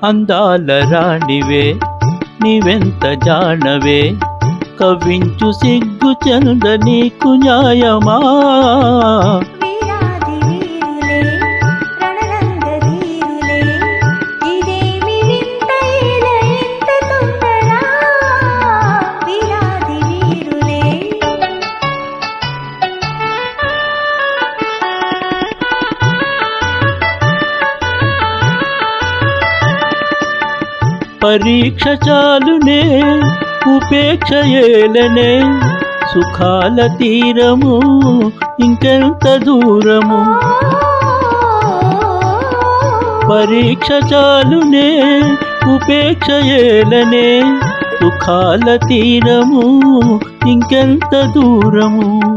అందాల రాణివే నీవెంత జానవే, కవ్వించు సిగ్గు చంద నీకు న్యాయమా. పరీక్ష చాలునే ఉపేక్ష ఏలనే, సుఖాల తీరము ఇంకెంత దూరము. పరీక్ష చాలునే ఉపేక్ష ఏలనే, సుఖాల తీరము ఇంకెంత దూరము.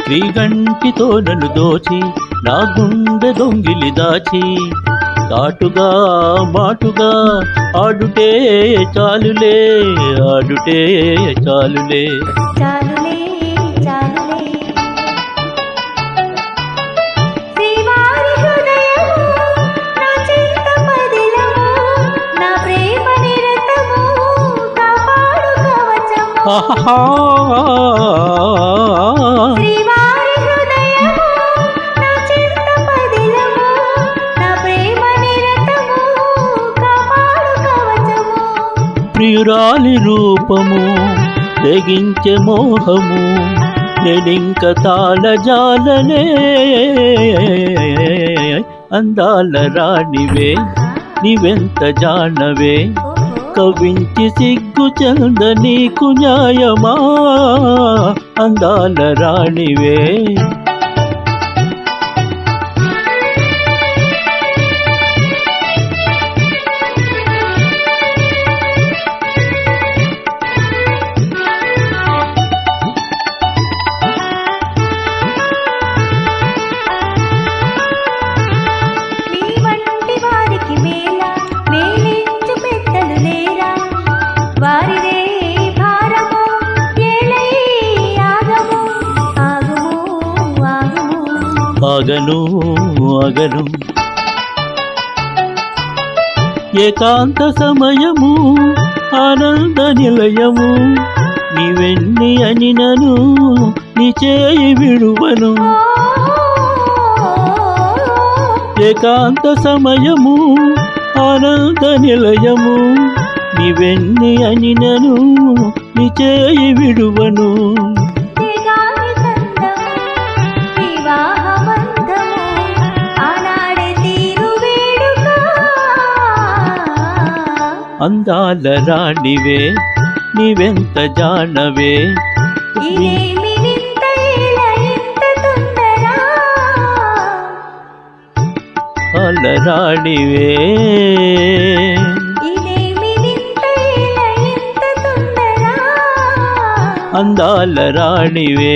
శ్రీగంటితో నన్ను దోచి నా గుండె దొంగిలి దాచి, కాటుగా మాటుగా ఆడుటే చాలులే, ఆడుటే చాలులే. ఆహా ప్రియురాలి రూపము తెగించే మోహము, నెడింక తాళజాలనే. అందాల రాణివే నీవెంత జానవే, కవించి సిగ్గు చంద నీకు న్యాయమా. అందాల రాణివే ఆగను ఆగను. ఏకాంత సమయము ఆనంద నిలయము, నీవెన్ని అనినను నీ చేయి విడువను. ఏకాంత సమయము ఆనంద నిలయము, నీవెన్ని అనినను నీ చేయి విడువను. అందాల రాణివే నీవెంత జానవే, అందాల రాణివే. అందాల రాణివే.